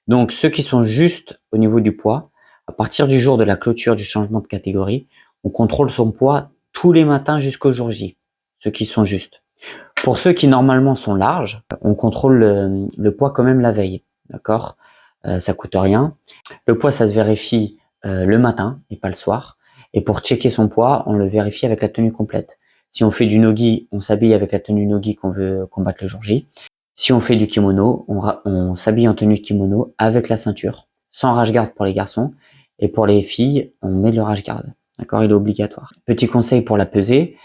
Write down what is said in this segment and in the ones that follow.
Donc ceux qui sont justes au niveau du poids, à partir du jour de la clôture du changement de catégorie, on contrôle son poids tous les matins jusqu'au jour J, ceux qui sont justes. Pour ceux qui normalement sont larges, on contrôle le poids quand même la veille, d'accord? Ça coûte rien. Le poids, ça se vérifie le matin et pas le soir. Et pour checker son poids, on le vérifie avec la tenue complète. Si on fait du nogi, on s'habille avec la tenue nogi qu'on veut combattre le jour J. Si on fait du kimono, on s'habille en tenue de kimono avec la ceinture, sans rash-guard pour les garçons. Et pour les filles, on met le rash-guard. D'accord, il est obligatoire. Petit conseil pour la pesée,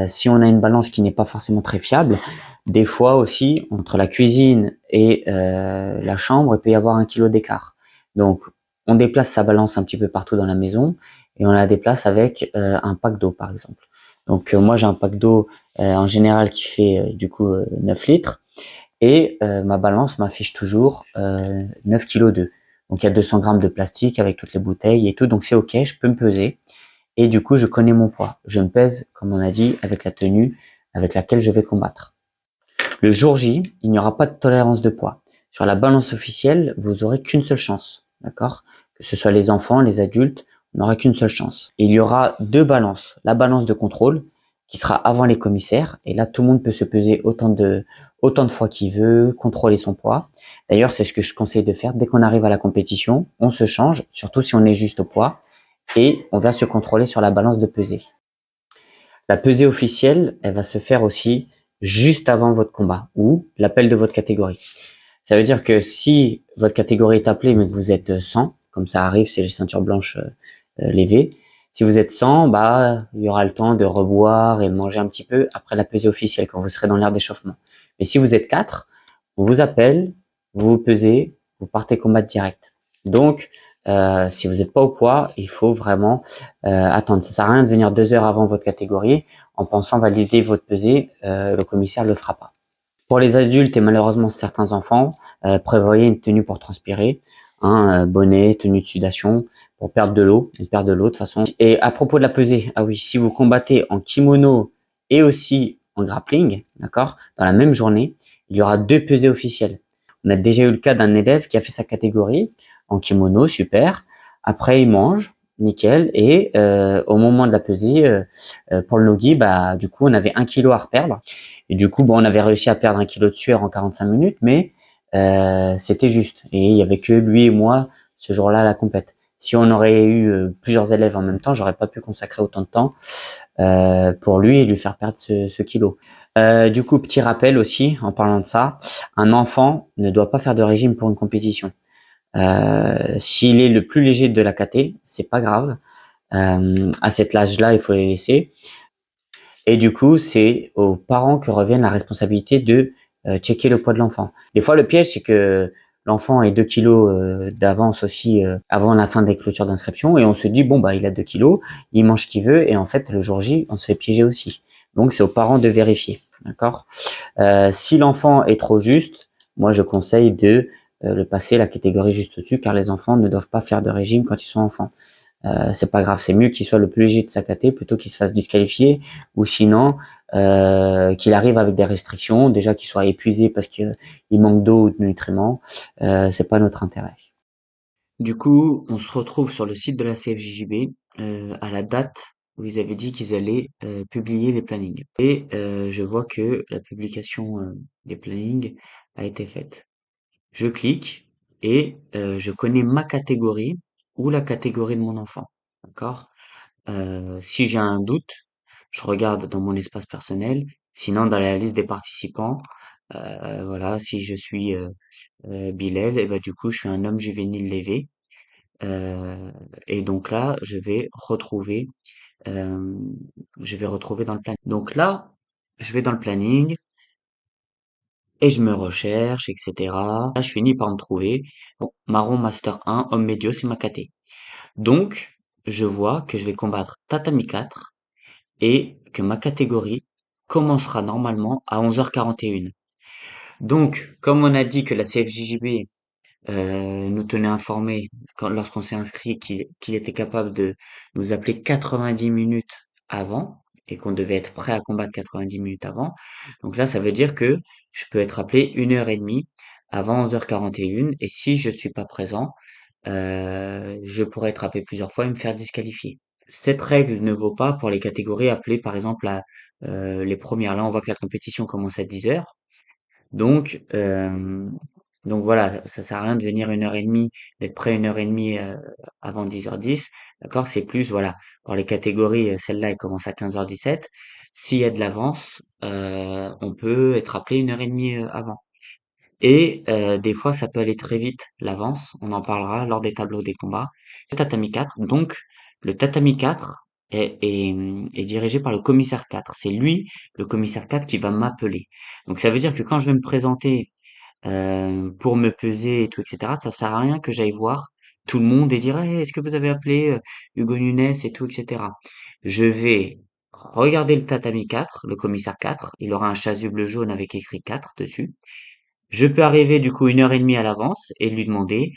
si on a une balance qui n'est pas forcément très fiable, des fois aussi, entre la cuisine et la chambre, il peut y avoir 1 kilo d'écart. Donc, on déplace sa balance un petit peu partout dans la maison et on la déplace avec un pack d'eau, par exemple. Donc, moi, j'ai un pack d'eau en général qui fait du coup 9 litres et ma balance m'affiche toujours 9 kg 2. Donc, il y a 200 grammes de plastique avec toutes les bouteilles et tout. Donc, c'est OK, je peux me peser. Et du coup, je connais mon poids. Je me pèse, comme on a dit, avec la tenue avec laquelle je vais combattre. Le jour J, il n'y aura pas de tolérance de poids. Sur la balance officielle, vous aurez qu'une seule chance, d'accord? Que ce soit les enfants, les adultes, on n'aura qu'une seule chance. Et il y aura deux balances. La balance de contrôle, qui sera avant les commissaires, et là, tout le monde peut se peser autant de fois qu'il veut, contrôler son poids. D'ailleurs, c'est ce que je conseille de faire. Dès qu'on arrive à la compétition, on se change, surtout si on est juste au poids, et on va se contrôler sur la balance de pesée. La pesée officielle, elle va se faire aussi juste avant votre combat ou l'appel de votre catégorie. Ça veut dire que si votre catégorie est appelée mais que vous êtes 100, comme ça arrive, c'est les ceintures blanches levées. Si vous êtes 100, bah il y aura le temps de reboire et de manger un petit peu après la pesée officielle quand vous serez dans l'air d'échauffement. Mais si vous êtes 4, on vous appelle, vous vous pesez, vous partez combattre direct. Donc si vous n'êtes pas au poids, il faut vraiment attendre. Ça sert à rien de venir 2 heures avant votre catégorie en pensant valider votre pesée. Le commissaire le fera pas. Pour les adultes et malheureusement certains enfants, prévoyez une tenue pour transpirer, bonnet, tenue de sudation pour perdre de l'eau, une perte de l'eau de toute façon. Et à propos de la pesée, ah oui, si vous combattez en kimono et aussi en grappling, d'accord, dans la même journée, il y aura 2 pesées officielles. On a déjà eu le cas d'un élève qui a fait sa catégorie en kimono, super. Après, il mange, nickel. Et au moment de la pesée, pour le nogi, bah du coup, on avait 1 kilo à reperdre. Et du coup, bon, on avait réussi à perdre 1 kilo de sueur en 45 minutes, mais c'était juste. Et il y avait que lui et moi ce jour-là à la compète. Si on aurait eu plusieurs élèves en même temps, j'aurais pas pu consacrer autant de temps pour lui et lui faire perdre ce kilo. Du coup, petit rappel aussi, en parlant de ça, un enfant ne doit pas faire de régime pour une compétition. S'il est le plus léger de la caté, c'est pas grave. À cet âge-là, il faut les laisser. Et du coup, c'est aux parents que revient la responsabilité de checker le poids de l'enfant. Des fois, le piège, c'est que l'enfant ait 2 kilos d'avance aussi avant la fin des clôtures d'inscription et on se dit, bon, bah, il a 2 kilos, il mange ce qu'il veut et en fait, le jour J, on se fait piéger aussi. Donc, c'est aux parents de vérifier. D'accord. Si l'enfant est trop juste, moi, je conseille de le passer la catégorie juste au-dessus car les enfants ne doivent pas faire de régime quand ils sont enfants. C'est pas grave, c'est mieux qu'il soit le plus léger de sa caté plutôt qu'il se fasse disqualifier ou sinon qu'il arrive avec des restrictions, déjà qu'il soit épuisé parce qu'il manque d'eau ou de nutriments, c'est pas notre intérêt. Du coup, on se retrouve sur le site de la CFJJB à la date où ils avaient dit qu'ils allaient publier les plannings. Et je vois que la publication des plannings a été faite. Je clique et je connais ma catégorie ou la catégorie de mon enfant. D'accord? Si j'ai un doute, je regarde dans mon espace personnel. Sinon, dans la liste des participants, voilà, si je suis Bilal, et bah du coup, je suis un homme juvénile lévé. Euh, et donc là, euh, je vais retrouver dans le planning. Donc là, je vais dans le planning et je me recherche, etc. Là, je finis par me trouver. Bon, marron master 1, homme médio, c'est ma caté. Donc, je vois que je vais combattre Tatami 4 et que ma catégorie commencera normalement à 11h41. Donc, comme on a dit que la CFJJB nous tenait informés lorsqu'on s'est inscrit qu'il était capable de nous appeler 90 minutes avant et qu'on devait être prêt à combattre 90 minutes avant. Donc là, ça veut dire que je peux être appelé 1 heure et demie avant 11h41 et si je suis pas présent, je pourrais être appelé plusieurs fois et me faire disqualifier. Cette règle ne vaut pas pour les catégories appelées par exemple les premières. Là, on voit que la compétition commence à 10h. Donc, voilà, ça sert à rien de venir 1h30, d'être prêt 1h30 avant 10h10. D'accord? C'est plus, voilà, pour les catégories, celle-là, elle commence à 15h17. S'il y a de l'avance, on peut être appelé 1h30 avant. Et des fois, ça peut aller très vite, l'avance. On en parlera lors des tableaux des combats. Le tatami 4, donc le tatami 4 est dirigé par le commissaire 4. C'est lui, le commissaire 4, qui va m'appeler. Donc ça veut dire que quand je vais me présenter pour me peser et tout, etc., ça sert à rien que j'aille voir tout le monde et dire «Hey, est-ce que vous avez appelé Hugo Nunes et tout, etc.» Je vais regarder le tatami 4, le commissaire 4. Il aura un chasuble jaune avec écrit 4 dessus. Je peux arriver du coup 1h30 à l'avance et lui demander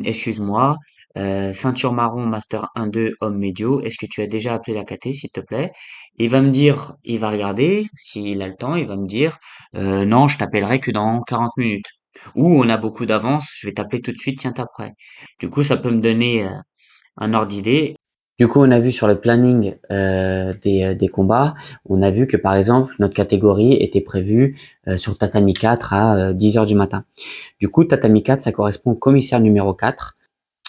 excuse-moi, ceinture marron master 1-2 homme médio, est-ce que tu as déjà appelé la KT s'il te plaît? Il va me dire, il va regarder s'il a le temps, il va me dire non, je t'appellerai que dans 40 minutes. Ou on a beaucoup d'avance, je vais t'appeler tout de suite, tiens t'as prêt. Du coup, ça peut me donner un ordre d'idée. Du coup, on a vu sur le planning des combats, on a vu que par exemple, notre catégorie était prévue sur Tatami 4 à 10h du matin. Du coup, Tatami 4, ça correspond au commissaire numéro 4.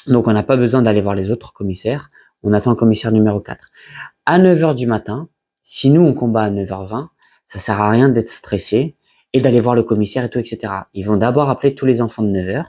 Donc, on n'a pas besoin d'aller voir les autres commissaires. On attend le commissaire numéro 4. À 9h du matin, si nous, on combat à 9h20, ça sert à rien d'être stressé et d'aller voir le commissaire et tout, etc. Ils vont d'abord appeler tous les enfants de 9h,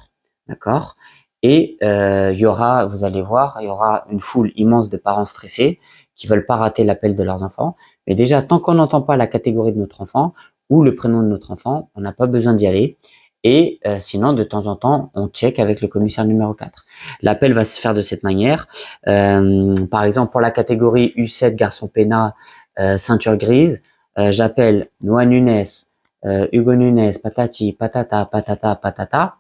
d'accord? Et il y aura, vous allez voir, il y aura une foule immense de parents stressés qui veulent pas rater l'appel de leurs enfants. Mais déjà, tant qu'on n'entend pas la catégorie de notre enfant ou le prénom de notre enfant, on n'a pas besoin d'y aller. Et sinon, de temps en temps, on check avec le commissaire numéro 4. L'appel va se faire de cette manière. Par exemple, pour la catégorie U7 garçon PENA ceinture grise, j'appelle Noah Nunes, Hugo Nunes, patati, patata, patata, patata,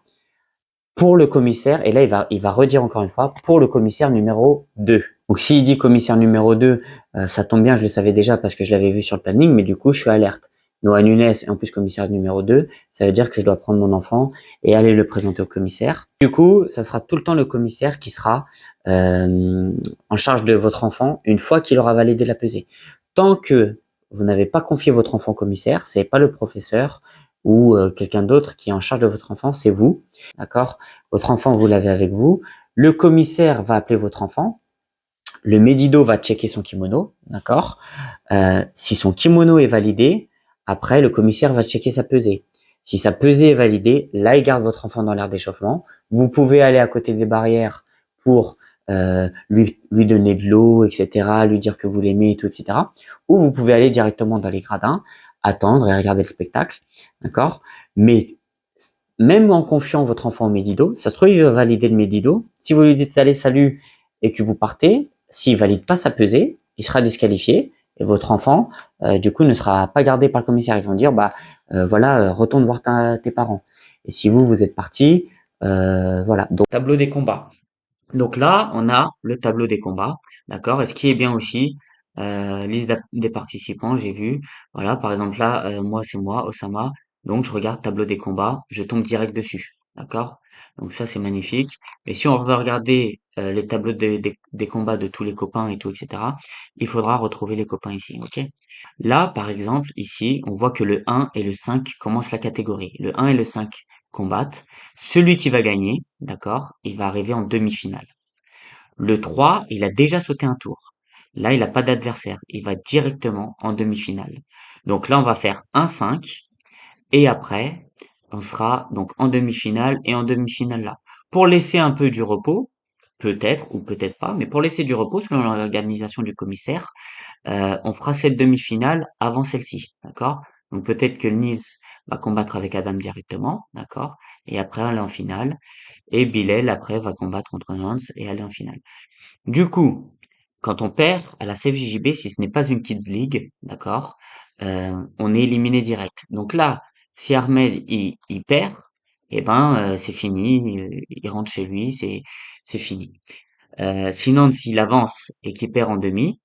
pour le commissaire, et là il va redire encore une fois, pour le commissaire numéro 2. Donc s'il dit commissaire numéro 2, ça tombe bien, je le savais déjà parce que je l'avais vu sur le planning, mais du coup je suis alerte. Noah Nunes et en plus commissaire numéro 2, ça veut dire que je dois prendre mon enfant et aller le présenter au commissaire. Du coup, ça sera tout le temps le commissaire qui sera en charge de votre enfant une fois qu'il aura validé la pesée. Tant que vous n'avez pas confié votre enfant au commissaire, c'est pas le professeur ou quelqu'un d'autre qui est en charge de votre enfant, c'est vous, d'accord? Votre enfant, vous l'avez avec vous. Le commissaire va appeler votre enfant. Le médido va checker son kimono, d'accord? Si son kimono est validé, après, le commissaire va checker sa pesée. Si sa pesée est validée, là, il garde votre enfant dans l'aire d'échauffement. Vous pouvez aller à côté des barrières pour lui donner de l'eau, etc., lui dire que vous l'aimez et tout, etc. Ou vous pouvez aller directement dans les gradins, attendre et regarder le spectacle, d'accord? Mais même en confiant votre enfant au médido, ça se trouve, il va valider le médido. Si vous lui dites allez, salut, et que vous partez, s'il valide pas sa pesée, il sera disqualifié et votre enfant, du coup, ne sera pas gardé par le commissaire. Ils vont dire, bah voilà, retourne voir tes parents. Et si vous êtes parti, voilà. Donc, tableau des combats. Donc là, on a le tableau des combats, d'accord? Et ce qui est bien aussi, liste des participants, j'ai vu, voilà, par exemple là, moi c'est moi, Osama, donc je regarde tableau des combats, je tombe direct dessus, d'accord? Donc ça c'est magnifique. Et si on veut regarder les tableaux des combats de tous les copains et tout, etc., il faudra retrouver les copains ici, ok? Là, par exemple, ici, on voit que le 1 et le 5 commencent la catégorie. Le 1 et le 5 combattent. Celui qui va gagner, d'accord, il va arriver en demi-finale. Le 3, il a déjà sauté un tour. Là, il n'a pas d'adversaire. Il va directement en demi-finale. Donc là, on va faire un 5 et après, on sera donc en demi-finale et en demi-finale là. Pour laisser un peu du repos, peut-être ou peut-être pas, mais pour laisser du repos selon l'organisation du commissaire, on fera cette demi-finale avant celle-ci, d'accord? Donc peut-être que Niels va combattre avec Adam directement, d'accord? Et après aller en finale. Et Bilal après va combattre contre Nance et aller en finale. Du coup, quand on perd à la CFJJB, si ce n'est pas une Kids League, d'accord, on est éliminé direct. Donc là, si Ahmed il perd, eh ben c'est fini, il rentre chez lui, c'est fini. Sinon, s'il avance et qu'il perd en demi,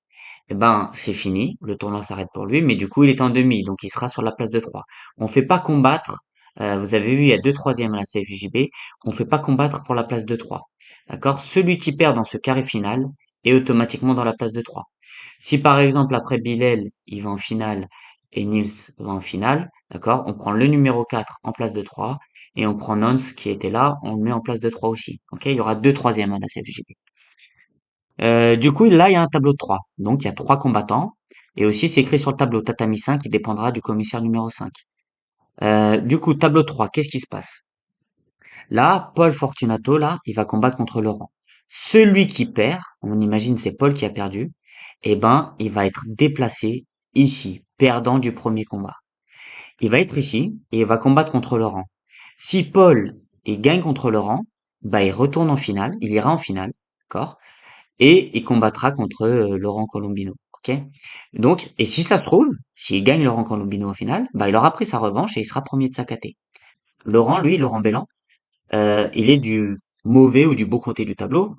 eh ben, c'est fini, le tournoi s'arrête pour lui, mais du coup, il est en demi, donc il sera sur la place de 3. On fait pas combattre vous avez vu, il y a 2 troisièmes à la CFJB, on ne fait pas combattre pour la place de 3. D'accord? Celui qui perd dans ce carré final est automatiquement dans la place de 3. Si par exemple après Bilal, il va en finale et Nils va en finale, d'accord? On prend le numéro 4 en place de 3 et on prend Nons qui était là, on le met en place de 3 aussi. Ok? Il y aura 2 troisièmes à la CFJB. Du coup, là, il y a un tableau de 3. Donc, il y a 3 combattants. Et aussi, c'est écrit sur le tableau tatami 5 qui dépendra du commissaire numéro 5. Du coup, tableau 3, qu'est-ce qui se passe? Là, Paul Fortunato, là, il va combattre contre Laurent. Celui qui perd, on imagine c'est Paul qui a perdu, eh ben, il va être déplacé ici, perdant du premier combat. Il va être ici et il va combattre contre Laurent. Si Paul, il gagne contre Laurent, bah, il retourne en finale, il ira en finale, d'accord? Et il combattra contre Laurent Colombino. Ok. Donc, et si ça se trouve, s'il gagne Laurent Colombino en finale, bah, il aura pris sa revanche et il sera premier de sa caté. Laurent, lui, Laurent Bellan, il est du mauvais ou du beau côté du tableau,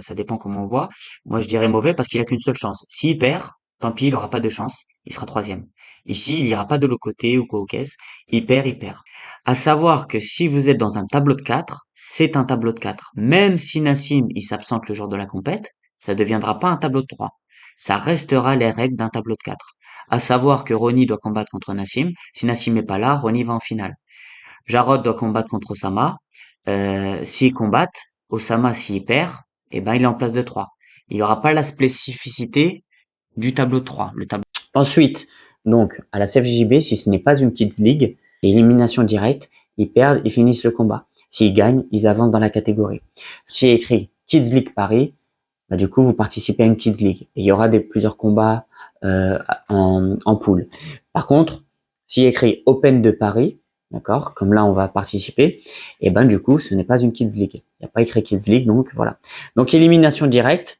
ça dépend comment on voit. Moi, je dirais mauvais parce qu'il a qu'une seule chance. S'il perd, tant pis, il aura pas de chance, il sera troisième. Ici, il ira pas de l'autre côté ou quoi au caisse. Il perd, il perd. À savoir que si vous êtes dans un tableau de 4, c'est un tableau de 4. Même si Nassim, il s'absente le jour de la compète, ça deviendra pas un tableau de 3. Ça restera les règles d'un tableau de 4. À savoir que Ronnie doit combattre contre Nassim. Si Nassim n'est pas là, Ronnie va en finale. Jarod doit combattre contre Osama. S'ils combattent, Osama s'il perd, eh ben il est en place de 3. Il n'y aura pas la spécificité du tableau de 3. Ensuite, donc à la CFJB, si ce n'est pas une Kids League, élimination directe, ils perdent, ils finissent le combat. S'ils gagnent, ils avancent dans la catégorie. Si écrit Kids League Paris, bah, du coup vous participez à une Kids League. Et il y aura plusieurs combats en poule. Par contre, s'il écrit Open de Paris, d'accord, comme là on va participer, et ben du coup ce n'est pas une Kids League. Il n'y a pas écrit Kids League, donc voilà. Donc élimination directe,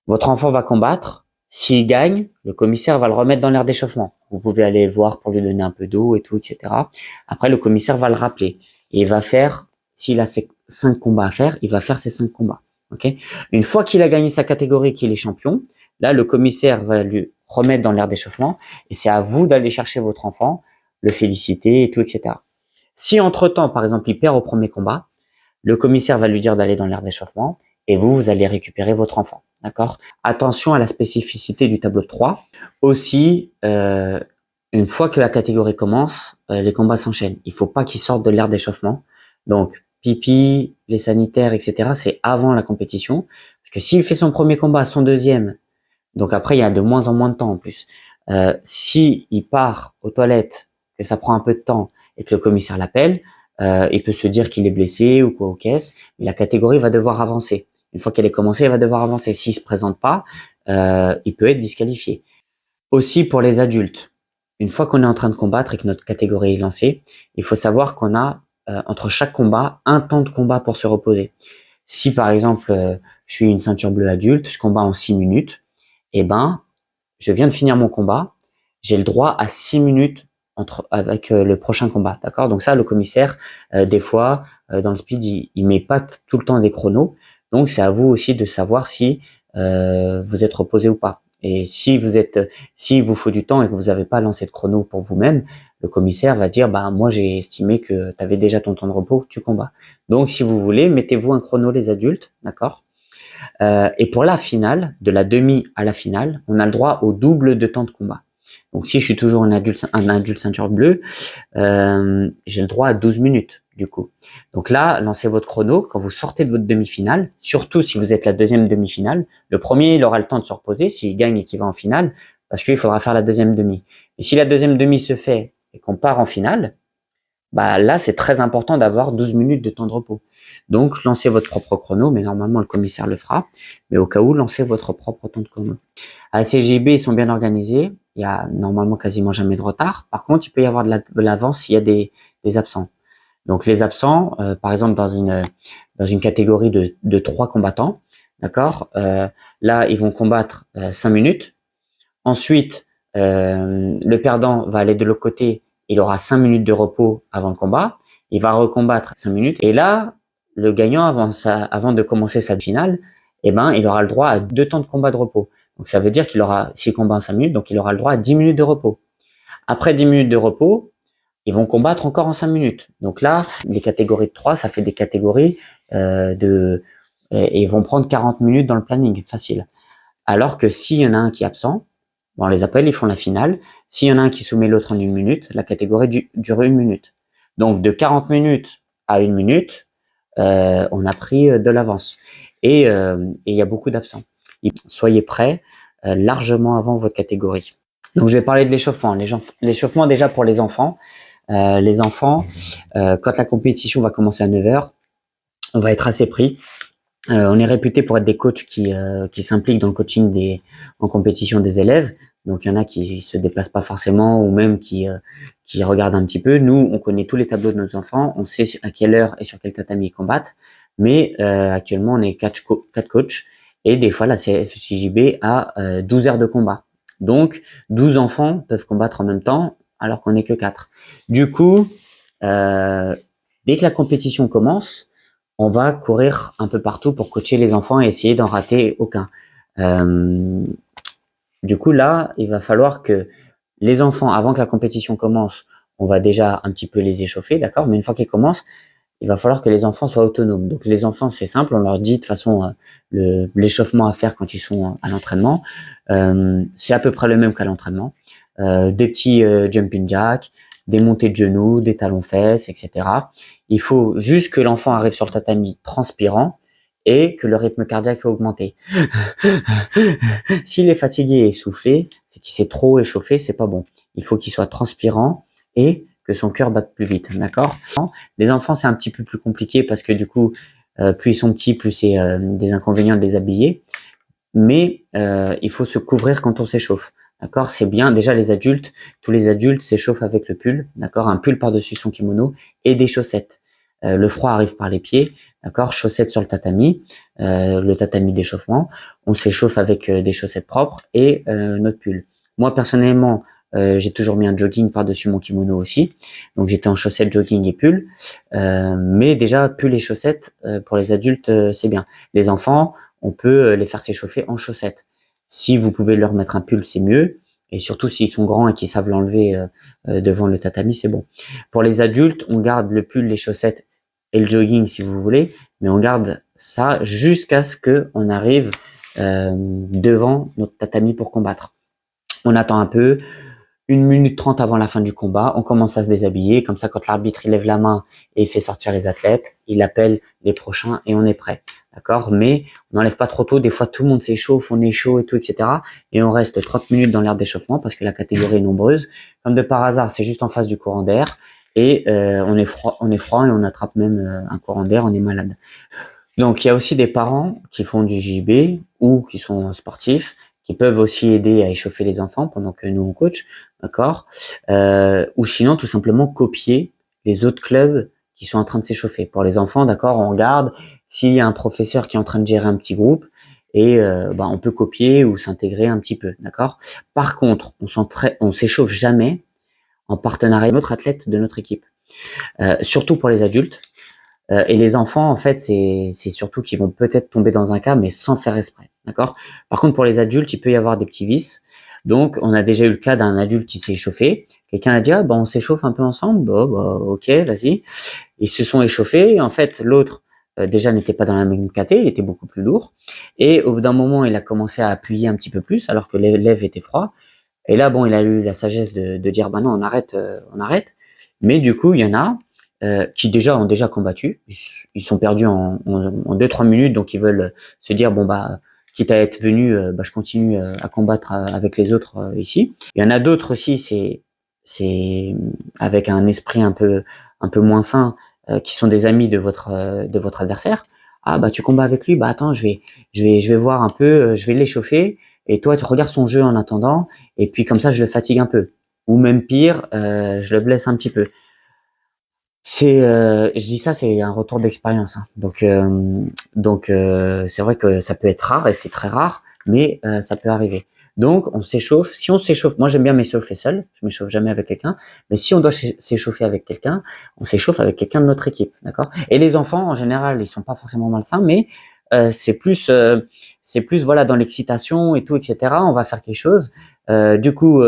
votre enfant va combattre. S'il gagne, le commissaire va le remettre dans l'aire d'échauffement. Vous pouvez aller le voir pour lui donner un peu d'eau et tout, etc. Après, le commissaire va le rappeler. Et il va faire, s'il a ses 5 combats à faire, il va faire ses 5 combats. Okay. Une fois qu'il a gagné sa catégorie, qu'il est champion, là, le commissaire va lui remettre dans l'aire d'échauffement. Et c'est à vous d'aller chercher votre enfant, le féliciter et tout, etc. Si entre-temps, par exemple, il perd au premier combat, le commissaire va lui dire d'aller dans l'aire d'échauffement et vous allez récupérer votre enfant. D'accord? Attention à la spécificité du tableau de 3. Aussi, une fois que la catégorie commence, les combats s'enchaînent. Il faut pas qu'ils sortent de l'aire d'échauffement. Donc, pipi, les sanitaires, etc., c'est avant la compétition. Parce que s'il fait son premier combat, son deuxième, donc après, il y a de moins en moins de temps en plus. Si il part aux toilettes, que ça prend un peu de temps et que le commissaire l'appelle, il peut se dire qu'il est blessé ou quoi aux caisses, mais la catégorie va devoir avancer. Une fois qu'elle est commencée, elle va devoir avancer. S'il se présente pas, il peut être disqualifié. Aussi pour les adultes, une fois qu'on est en train de combattre et que notre catégorie est lancée, il faut savoir qu'on a entre chaque combat un temps de combat pour se reposer. Si par exemple je suis une ceinture bleue adulte, je combats en 6 minutes, eh ben je viens de finir mon combat, j'ai le droit à 6 minutes avec le prochain combat, d'accord? Donc ça, le commissaire, des fois, dans le speed, il met pas tout le temps des chronos, donc c'est à vous aussi de savoir si vous êtes reposé ou pas. Et si vous faut du temps et que vous n'avez pas lancé de chrono pour vous-même, le commissaire va dire, bah moi j'ai estimé que tu avais déjà ton temps de repos, tu combats. Donc si vous voulez, mettez-vous un chrono les adultes, d'accord? Et pour la finale, de la demi à la finale, on a le droit au double de temps de combat. Donc si je suis toujours un adulte ceinture bleue, j'ai le droit à 12 minutes du coup. Donc là, lancez votre chrono quand vous sortez de votre demi-finale, surtout si vous êtes la deuxième demi-finale. Le premier, il aura le temps de se reposer s'il gagne et qu'il va en finale, parce qu'il faudra faire la deuxième demi. Et si la deuxième demi se fait et qu'on part en finale, bah là, c'est très important d'avoir 12 minutes de temps de repos. Donc, lancez votre propre chrono, mais normalement, le commissaire le fera. Mais au cas où, lancez votre propre temps de chrono. À la CJB, ils sont bien organisés. Il y a normalement quasiment jamais de retard. Par contre, il peut y avoir de l'avance s'il y a des absents. Donc, les absents, par exemple, dans une catégorie de 3 combattants, d'accord, là, ils vont combattre 5 minutes. Ensuite, le perdant va aller de l'autre côté. Il aura 5 minutes de repos avant le combat. Il va recombattre 5 minutes. Et là, le gagnant, avant de commencer sa finale, eh ben, il aura le droit à 2 temps de combat de repos. Donc, ça veut dire s'il combat en 5 minutes, donc il aura le droit à 10 minutes de repos. Après 10 minutes de repos, ils vont combattre encore en 5 minutes. Donc là, les catégories de 3, ça fait des catégories et ils vont prendre 40 minutes dans le planning, facile. Alors que s'il y en a un qui est absent, bon, on les appelle, ils font la finale. S'il y en a un qui soumet l'autre en 1 minute, la catégorie dure 1 minute. Donc de 40 minutes à 1 minute, on a pris de l'avance. Et il y a beaucoup d'absents. Soyez prêts largement avant votre catégorie. Donc je vais parler de l'échauffement. L'échauffement déjà pour les enfants. Les enfants, quand la compétition va commencer à 9 heures, on va être assez pris. On est réputé pour être des coachs qui s'impliquent dans le coaching en compétition des élèves. Donc il y en a qui se déplacent pas forcément ou même qui regardent un petit peu. Nous, on connaît tous les tableaux de nos enfants, on sait à quelle heure et sur quel tatami ils combattent. Mais actuellement, on est 4 coachs et des fois la CFJB a 12 heures de combat. Donc 12 enfants peuvent combattre en même temps alors qu'on n'est que 4. Du coup, dès que la compétition commence, on va courir un peu partout pour coacher les enfants et essayer d'en rater aucun. Du coup, là, il va falloir que les enfants, avant que la compétition commence, on va déjà un petit peu les échauffer, d'accord? Mais une fois qu'ils commencent, il va falloir que les enfants soient autonomes. Donc les enfants, c'est simple, on leur dit de toute façon l'échauffement à faire quand ils sont à l'entraînement. C'est à peu près le même qu'à l'entraînement. Des petits jumping jacks, des montées de genoux, des talons-fesses, etc. Il faut juste que l'enfant arrive sur le tatami transpirant et que le rythme cardiaque est augmenté. S'il est fatigué et essoufflé, c'est qu'il s'est trop échauffé, c'est pas bon. Il faut qu'il soit transpirant et que son cœur batte plus vite, d'accord? Les enfants, c'est un petit peu plus compliqué parce que du coup, plus ils sont petits, plus c'est des inconvénients de les habiller. Mais il faut se couvrir quand on s'échauffe. D'accord, c'est bien. Déjà les adultes, tous les adultes s'échauffent avec le pull, d'accord, un pull par-dessus son kimono et des chaussettes. Le froid arrive par les pieds, d'accord, chaussettes sur le tatami d'échauffement. On s'échauffe avec des chaussettes propres et notre pull. Moi personnellement, j'ai toujours mis un jogging par-dessus mon kimono aussi, donc j'étais en chaussettes, jogging et pull. Mais déjà pull et chaussettes pour les adultes, c'est bien. Les enfants, on peut les faire s'échauffer en chaussettes. Si vous pouvez leur mettre un pull, c'est mieux. Et surtout s'ils sont grands et qu'ils savent l'enlever devant le tatami, c'est bon. Pour les adultes, on garde le pull, les chaussettes et le jogging si vous voulez, mais on garde ça jusqu'à ce que on arrive devant notre tatami pour combattre. On attend un peu, 1 minute 30 avant la fin du combat, on commence à se déshabiller. Comme ça, quand l'arbitre il lève la main et il fait sortir les athlètes, il appelle les prochains et on est prêt. D'accord? Mais on n'enlève pas trop tôt. Des fois, tout le monde s'échauffe, on est chaud et tout, etc. Et on reste 30 minutes dans l'air d'échauffement parce que la catégorie est nombreuse. Comme de par hasard, c'est juste en face du courant d'air. Et on est froid et on attrape même un courant d'air, on est malade. Donc, il y a aussi des parents qui font du JB ou qui sont sportifs, qui peuvent aussi aider à échauffer les enfants pendant que nous on coach, d'accord? Ou sinon tout simplement copier les autres clubs qui sont en train de s'échauffer. Pour les enfants, d'accord, on regarde s'il y a un professeur qui est en train de gérer un petit groupe et on peut copier ou s'intégrer un petit peu, d'accord? Par contre, on s'échauffe jamais en partenariat avec notre athlète de notre équipe. Surtout pour les adultes. Et les enfants, en fait, c'est surtout qu'ils vont peut-être tomber dans un cas, mais sans faire exprès, d'accord? Par contre, pour les adultes, il peut y avoir des petits vices. Donc, on a déjà eu le cas d'un adulte qui s'est échauffé. Quelqu'un a dit, ah, on s'échauffe un peu ensemble. Bon, ok, vas-y. Ils se sont échauffés. Et en fait, l'autre, déjà, n'était pas dans la même caté, il était beaucoup plus lourd. Et au bout d'un moment, il a commencé à appuyer un petit peu plus, alors que l'élève était froid. Et là, il a eu la sagesse de dire, bah non, on arrête, on arrête. Mais du coup, il y en a qui ont déjà combattu. Ils sont perdus en 2-3 minutes, donc ils veulent se dire, quitte à être venu, je continue à combattre avec les autres ici. Il y en a d'autres aussi, c'est avec un esprit un peu moins sain, qui sont des amis de votre adversaire. Ah tu combats avec lui, attends, je vais voir un peu, je vais l'échauffer et toi tu regardes son jeu en attendant et puis comme ça je le fatigue un peu. Ou même pire, je le blesse un petit peu. Je dis ça, c'est un retour d'expérience, hein. Donc c'est vrai que ça peut être rare et c'est très rare, mais ça peut arriver. Donc on s'échauffe. Si on s'échauffe, moi j'aime bien m'échauffer seul. Je m'échauffe jamais avec quelqu'un. Mais si on doit s'échauffer avec quelqu'un, on s'échauffe avec quelqu'un de notre équipe, d'accord? Et les enfants en général, ils sont pas forcément malsains, mais c'est plus voilà dans l'excitation et tout, etc. On va faire quelque chose. Du coup,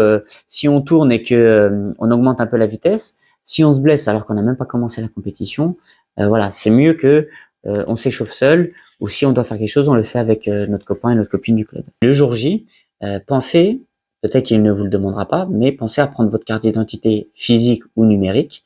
si on tourne et que on augmente un peu la vitesse. Si on se blesse alors qu'on n'a même pas commencé la compétition, voilà, c'est mieux que on s'échauffe seul, ou si on doit faire quelque chose, on le fait avec notre copain et notre copine du club. Le jour J, pensez, peut-être qu'il ne vous le demandera pas, mais pensez à prendre votre carte d'identité physique ou numérique.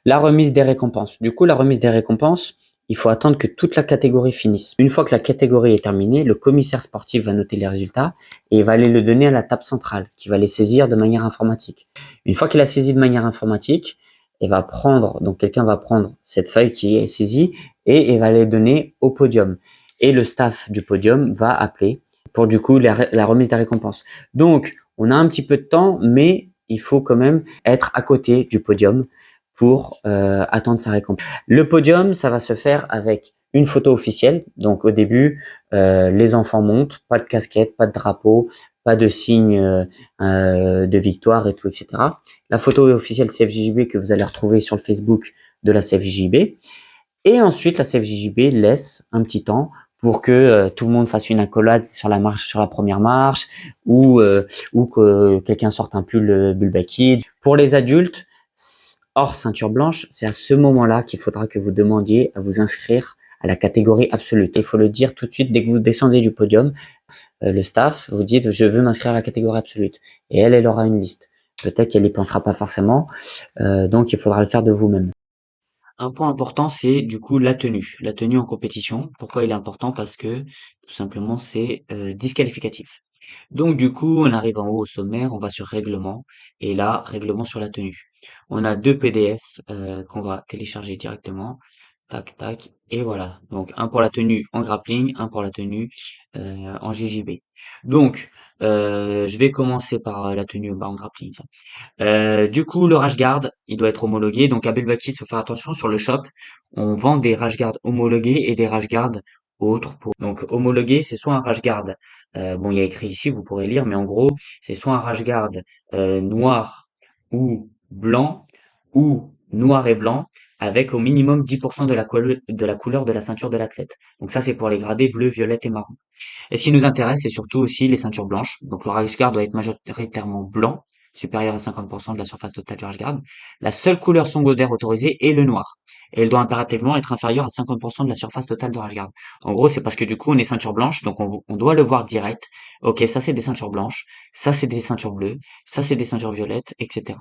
La remise des récompenses. Du coup, la remise des récompenses, il faut attendre que toute la catégorie finisse. Une fois que la catégorie est terminée, le commissaire sportif va noter les résultats et il va aller le donner à la table centrale, qui va les saisir de manière informatique. Une fois qu'il a saisi de manière informatique, donc quelqu'un va prendre cette feuille qui est saisie et il va les donner au podium. Et le staff du podium va appeler pour du coup la remise des récompenses. Donc, on a un petit peu de temps, mais il faut quand même être à côté du podium pour attendre sa récompense. Le podium, ça va se faire avec une photo officielle. Donc au début, les enfants montent, pas de casquette, pas de drapeau, pas de signe de victoire et tout, etc. La photo officielle CFJJB que vous allez retrouver sur le Facebook de la CFJJB. Et ensuite, la CFJJB laisse un petit temps pour que tout le monde fasse une accolade sur la marche, sur la première marche, ou que quelqu'un sorte un pull Bulba Kid. Pour les adultes, hors ceinture blanche, c'est à ce moment-là qu'il faudra que vous demandiez à vous inscrire à la catégorie absolue. Il faut le dire tout de suite dès que vous descendez du podium. Le staff, vous dites je veux m'inscrire à la catégorie absolue. Et elle aura une liste. Peut-être qu'elle n'y pensera pas forcément, donc il faudra le faire de vous-même. Un point important, c'est du coup la tenue. La tenue en compétition. Pourquoi il est important? Parce que tout simplement c'est disqualificatif. Donc du coup, on arrive en haut au sommaire, on va sur règlement, et là, règlement sur la tenue. On a deux PDF qu'on va télécharger directement. Tac, tac, et voilà. Donc un pour la tenue en grappling, un pour la tenue en JJB. Donc, je vais commencer par la tenue en grappling. Du coup, le rash-guard, il doit être homologué. Donc, à Belbakit, il faut faire attention sur le shop. On vend des rash-guards homologués et des rash-guards autres. Donc, homologué, c'est soit un rash-guard, bon, il y a écrit ici, vous pourrez lire, mais en gros, c'est soit un rash-guard noir ou blanc, ou noir et blanc, avec au minimum 10% de la couleur de la ceinture de l'athlète. Donc ça, c'est pour les gradés bleu, violette et marron. Et ce qui nous intéresse, c'est surtout aussi les ceintures blanches. Donc le rash guard doit être majoritairement blanc, supérieur à 50% de la surface totale du rash guard. La seule couleur secondaire autorisée est le noir. Et elle doit impérativement être inférieure à 50% de la surface totale du rash guard. En gros, c'est parce que du coup, on est ceinture blanche, donc on doit le voir direct. Ok, ça c'est des ceintures blanches, ça c'est des ceintures bleues, ça c'est des ceintures violettes, etc.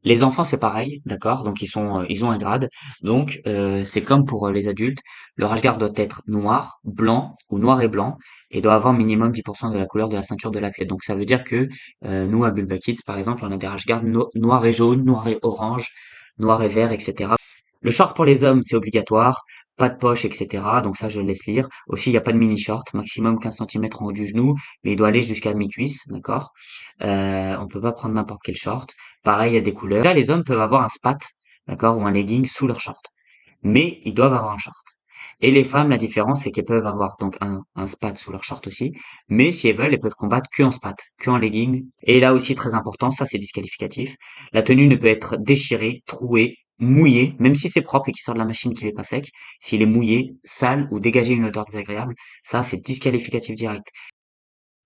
Les enfants, c'est pareil, d'accord? Donc ils ont un grade. Donc c'est comme pour les adultes. Le rash guard doit être noir, blanc ou noir et blanc et doit avoir minimum 10% de la couleur de la ceinture de l'athlète. Donc ça veut dire que nous à Bulba Kids, par exemple, on a des rash guards noir et jaune, noir et orange, noir et vert, etc. Le short pour les hommes, c'est obligatoire, pas de poche, etc. Donc ça, je le laisse lire. Aussi, il n'y a pas de mini short, maximum 15 centimètres en haut du genou, mais il doit aller jusqu'à mi-cuisse, d'accord? On peut pas prendre n'importe quel short. Pareil, il y a des couleurs. Là, les hommes peuvent avoir un spat, d'accord, ou un legging sous leur short. Mais ils doivent avoir un short. Et les femmes, la différence, c'est qu'elles peuvent avoir donc un spat sous leur short aussi. Mais si elles veulent, elles peuvent combattre que en spat, que en legging. Et là aussi, très important, ça c'est disqualificatif. La tenue ne peut être déchirée, trouée, mouillée, même si c'est propre et qu'il sort de la machine qu'il est pas sec. S'il est mouillé, sale ou dégagé une odeur désagréable, ça c'est disqualificatif direct.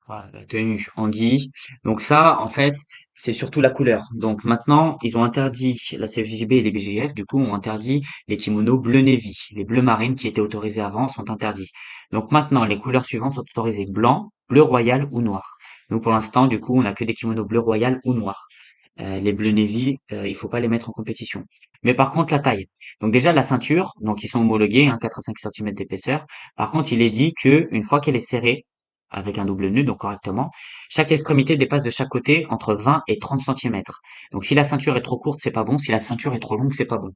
Voilà, la tenue anguille. Donc ça, en fait, c'est surtout la couleur. Donc maintenant, ils ont interdit, la CFJB et les BGF, du coup, ont interdit les kimonos bleu navy. Les bleus marines qui étaient autorisés avant sont interdits. Donc maintenant, les couleurs suivantes sont autorisées blanc, bleu royal ou noir. Donc pour l'instant, du coup, on n'a que des kimonos bleu royal ou noir. Les bleus navy, il faut pas les mettre en compétition. Mais par contre, la taille. Donc déjà, la ceinture, donc ils sont homologués, hein, 4 à 5 cm d'épaisseur. Par contre, il est dit que une fois qu'elle est serrée, avec un double nœud, donc correctement, chaque extrémité dépasse de chaque côté entre 20 et 30 centimètres. Donc si la ceinture est trop courte, c'est pas bon. Si la ceinture est trop longue, c'est pas bon.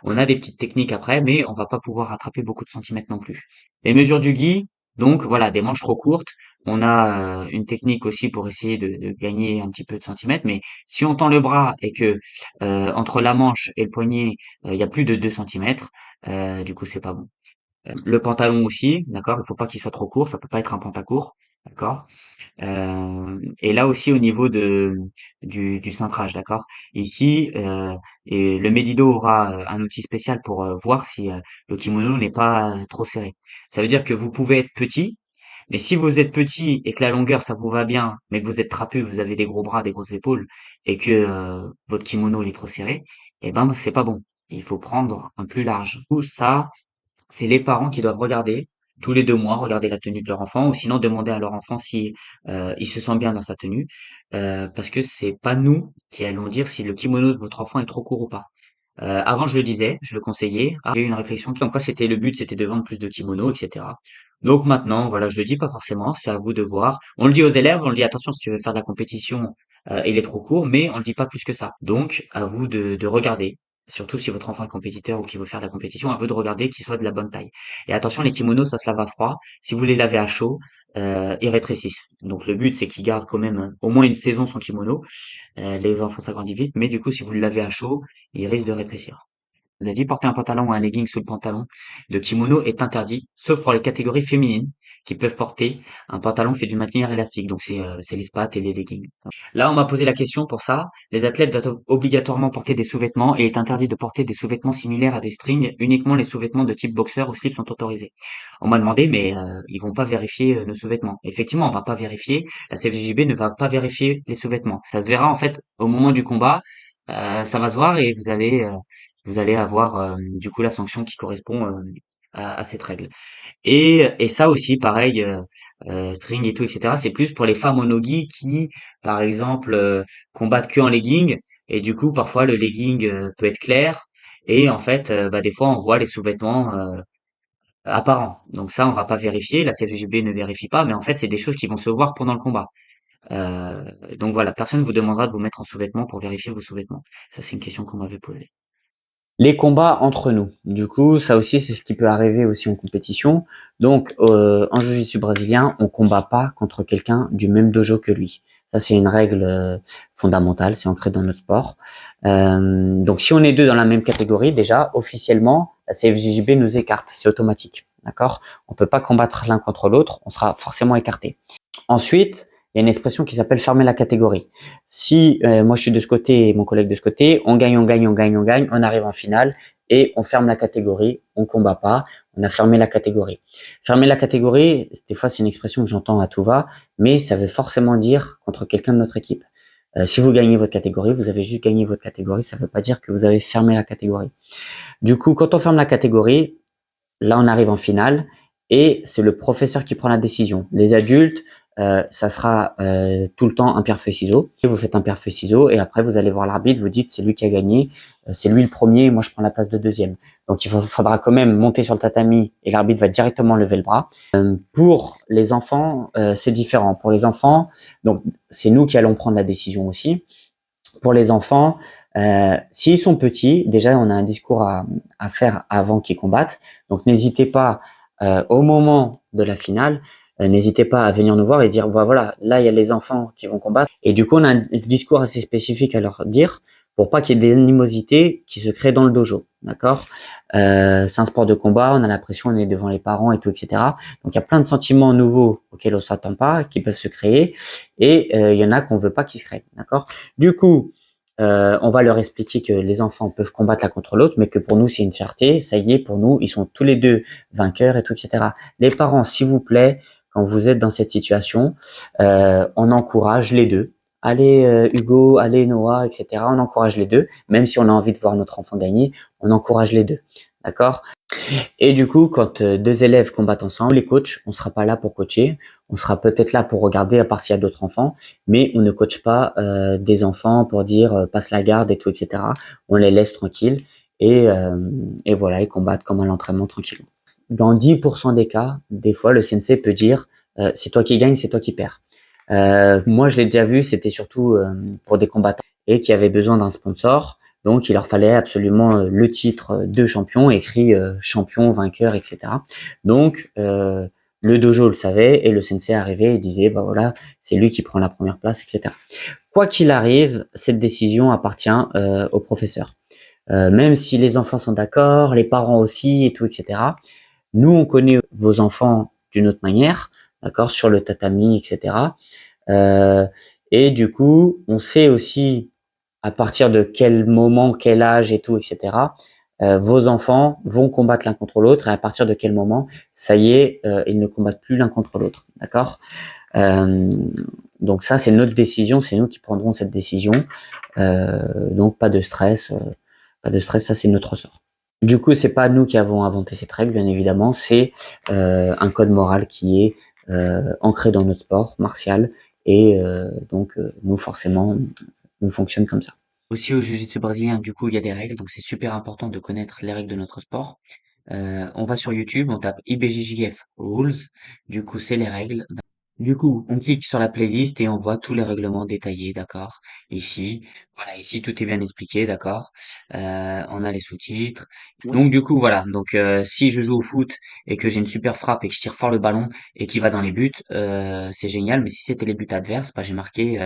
On a des petites techniques après, mais on va pas pouvoir rattraper beaucoup de centimètres non plus. Les mesures du gi, donc voilà, des manches trop courtes. On a une technique aussi pour essayer de gagner un petit peu de centimètres, mais si on tend le bras et que entre la manche et le poignet, il y a plus de 2 centimètres, du coup c'est pas bon. Le pantalon aussi, d'accord, il faut pas qu'il soit trop court, ça peut pas être un pantacourt, d'accord. Et là aussi au niveau du cintrage, d'accord. Ici, et le Medido aura un outil spécial pour voir si le kimono n'est pas trop serré. Ça veut dire que vous pouvez être petit, Mais si vous êtes petit et que la longueur ça vous va bien, mais que vous êtes trapu, vous avez des gros bras, des grosses épaules, et que votre kimono il est trop serré, eh ben c'est pas bon. Il faut prendre un plus large. Tout ça, c'est les parents qui doivent regarder tous les 2 mois, regarder la tenue de leur enfant, ou sinon demander à leur enfant si il se sent bien dans sa tenue, parce que c'est pas nous qui allons dire si le kimono de votre enfant est trop court ou pas. Avant, je le disais, je le conseillais. J'ai eu une réflexion comme quoi c'était le but, c'était de vendre plus de kimonos, etc. Donc maintenant, voilà, je le dis pas forcément, c'est à vous de voir. On le dit aux élèves, on le dit attention si tu veux faire de la compétition, il est trop court, mais on le dit pas plus que ça. Donc à vous de regarder. Surtout si votre enfant est compétiteur ou qu'il veut faire de la compétition, à vous de regarder qu'il soit de la bonne taille. Et attention, les kimonos, ça se lave à froid. Si vous les lavez à chaud, ils rétrécissent. Donc le but, c'est qu'ils gardent quand même au moins une saison son kimono. Les enfants s'agrandissent vite, mais du coup, si vous le lavez à chaud, il risque de rétrécir. Vous avez dit porter un pantalon ou un legging sous le pantalon de kimono est interdit, sauf pour les catégories féminines qui peuvent porter un pantalon fait d'une matière élastique. Donc c'est les spats et les leggings. Là, on m'a posé la question pour ça. Les athlètes doivent obligatoirement porter des sous-vêtements et est interdit de porter des sous-vêtements similaires à des strings. Uniquement les sous-vêtements de type boxeur ou slip sont autorisés. On m'a demandé, mais ils vont pas vérifier nos sous-vêtements. Effectivement, on va pas vérifier. La CFJB ne va pas vérifier les sous-vêtements. Ça se verra en fait au moment du combat. Ça va se voir et vous allez avoir du coup la sanction qui correspond à cette règle. Et ça aussi, pareil, string et tout, etc. C'est plus pour les femmes en nogi qui, par exemple, combattent que en legging. Et du coup, parfois, le legging peut être clair. Et en fait, bah, des fois, on voit les sous-vêtements apparents. Donc ça, on va pas vérifier. La CFJB ne vérifie pas. Mais en fait, c'est des choses qui vont se voir pendant le combat. Donc voilà, personne ne vous demandera de vous mettre en sous-vêtements pour vérifier vos sous-vêtements. Ça, c'est une question qu'on m'avait posée. Les combats entre nous. Du coup, ça aussi, c'est ce qui peut arriver aussi en compétition. Donc, en jiu-jitsu brésilien, on combat pas contre quelqu'un du même dojo que lui. Ça, c'est une règle fondamentale, c'est ancré dans notre sport. Donc, si on est deux dans la même catégorie, déjà, officiellement, la CFJJB nous écarte, c'est automatique. D'accord? On peut pas combattre l'un contre l'autre, on sera forcément écarté. Ensuite, il y a une expression qui s'appelle fermer la catégorie. Si moi je suis de ce côté et mon collègue de ce côté, on gagne, on gagne, on gagne, on gagne, on arrive en finale et on ferme la catégorie, on combat pas, on a fermé la catégorie. Fermer la catégorie, des fois c'est une expression que j'entends à tout va, mais ça veut forcément dire contre quelqu'un de notre équipe. Si vous gagnez votre catégorie, vous avez juste gagné votre catégorie, ça ne veut pas dire que vous avez fermé la catégorie. Du coup, quand on ferme la catégorie, là on arrive en finale et c'est le professeur qui prend la décision. Les adultes, ça sera tout le temps un pierre feuille ciseaux. Vous faites un pierre feuille ciseaux et après vous allez voir l'arbitre, vous dites c'est lui qui a gagné, c'est lui le premier, moi je prends la place de deuxième. Donc il faudra quand même monter sur le tatami et l'arbitre va directement lever le bras. Pour les enfants, c'est différent. Pour les enfants, donc c'est nous qui allons prendre la décision aussi. Pour les enfants, s'ils sont petits, déjà on a un discours à faire avant qu'ils combattent. Donc n'hésitez pas au moment de la finale, n'hésitez pas à venir nous voir et dire bah, voilà, là il y a les enfants qui vont combattre. Et du coup on a un discours assez spécifique à leur dire pour pas qu'il y ait des animosités qui se créent dans le dojo, d'accord? C'est un sport de combat, on a l'impression on est devant les parents et tout, etc. Donc il y a plein de sentiments nouveaux auxquels on s'attend pas, qui peuvent se créer, et il y en a qu'on veut pas qu'ils se créent, d'accord? Du coup, on va leur expliquer que les enfants peuvent combattre l'un contre l'autre, mais que pour nous c'est une fierté. Ça y est, pour nous, ils sont tous les deux vainqueurs et tout, etc. Les parents, s'il vous plaît, quand vous êtes dans cette situation, on encourage les deux. Allez Hugo, allez Noah, etc. On encourage les deux, même si on a envie de voir notre enfant gagner, on encourage les deux, d'accord? Et du coup, quand deux élèves combattent ensemble, les coachs, on sera pas là pour coacher, on sera peut-être là pour regarder à part s'il y a d'autres enfants, mais on ne coache pas des enfants pour dire passe la garde et tout, etc. On les laisse tranquilles et voilà, ils combattent comme à l'entraînement tranquillement. Dans 10% des cas, des fois, le sensei peut dire c'est toi qui gagne, c'est toi qui perds. Moi, je l'ai déjà vu, c'était surtout pour des combattants et qui avaient besoin d'un sponsor. Donc, il leur fallait absolument le titre de champion, écrit champion, vainqueur, etc. Donc, le dojo le savait et le sensei arrivait et disait, bah voilà, c'est lui qui prend la première place, etc. Quoi qu'il arrive, cette décision appartient au professeur. Même si les enfants sont d'accord, les parents aussi et tout, etc. Nous, on connaît vos enfants d'une autre manière, d'accord, sur le tatami, etc. Euh, et du coup, on sait aussi à partir de quel moment, quel âge et tout, etc. vos enfants vont combattre l'un contre l'autre et à partir de quel moment, ça y est, ils ne combattent plus l'un contre l'autre. D'accord? Donc ça, c'est notre décision, c'est nous qui prendrons cette décision. Donc pas de stress, ça c'est notre ressort. Du coup, c'est pas nous qui avons inventé cette règle, bien évidemment, c'est un code moral qui est ancré dans notre sport martial et donc nous forcément, on fonctionne comme ça. Aussi au jiu-jitsu brésilien, du coup, il y a des règles, donc c'est super important de connaître les règles de notre sport. On va sur YouTube, on tape IBJJF Rules, du coup c'est les règles. Du coup, on clique sur la playlist et on voit tous les règlements détaillés, d'accord? Ici, voilà, ici tout est bien expliqué, d'accord? On a les sous-titres. Donc du coup, voilà. Donc si je joue au foot et que j'ai une super frappe et que je tire fort le ballon et qu'il va dans les buts, c'est génial. Mais si c'était les buts adverses, bah, j'ai marqué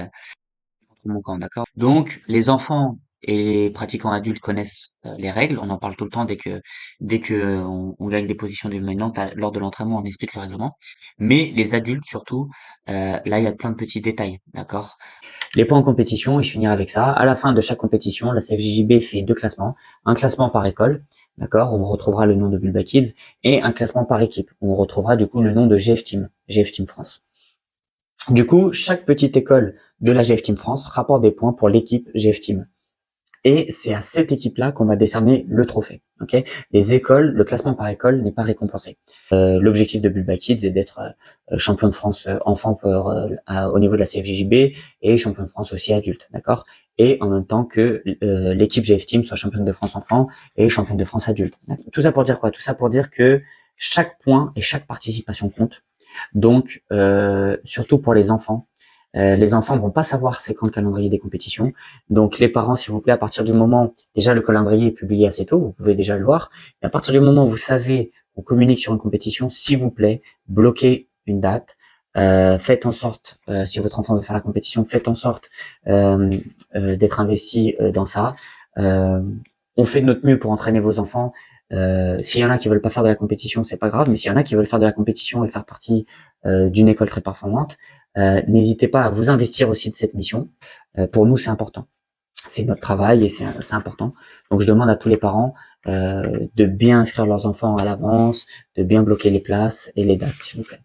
contre mon camp, d'accord? Donc, les enfants et les pratiquants adultes connaissent les règles. On en parle tout le temps dès que on gagne des positions dominantes lors de l'entraînement, on explique le règlement. Mais les adultes surtout, là, il y a plein de petits détails, d'accord? Les points en compétition, et je finirai avec ça. À la fin de chaque compétition, la CFJJB fait 2 classements. Un classement par école, d'accord, où on retrouvera le nom de Bulba Kids, et un classement par équipe, où on retrouvera du coup le nom de GF Team France. Du coup, chaque petite école de la GF Team France rapporte des points pour l'équipe GF Team. Et c'est à cette équipe-là qu'on va décerner le trophée. Okay, les écoles, le classement par école n'est pas récompensé. L'objectif de Bulba Kids est d'être champion de France enfant au niveau de la CFJJB et champion de France aussi adulte, d'accord. Et en même temps que l'équipe GF Team soit championne de France enfant et championne de France adulte. Tout ça pour dire quoi? Tout ça pour dire que chaque point et chaque participation compte. Donc, surtout pour les enfants vont pas savoir c'est quand le calendrier des compétitions. Donc, les parents, s'il vous plaît, à partir du moment, déjà le calendrier est publié assez tôt, vous pouvez déjà le voir. Mais à partir du moment où vous savez qu'on communique sur une compétition, s'il vous plaît, bloquez une date. Faites en sorte, si votre enfant veut faire la compétition, faites en sorte d'être investi dans ça. On fait de notre mieux pour entraîner vos enfants. S'il y en a qui veulent pas faire de la compétition, c'est pas grave, mais s'il y en a qui veulent faire de la compétition et faire partie d'une école très performante, n'hésitez pas à vous investir aussi de cette mission. Pour nous, c'est important. C'est notre travail et c'est important. Donc, je demande à tous les parents de bien inscrire leurs enfants à l'avance, de bien bloquer les places et les dates, s'il vous plaît.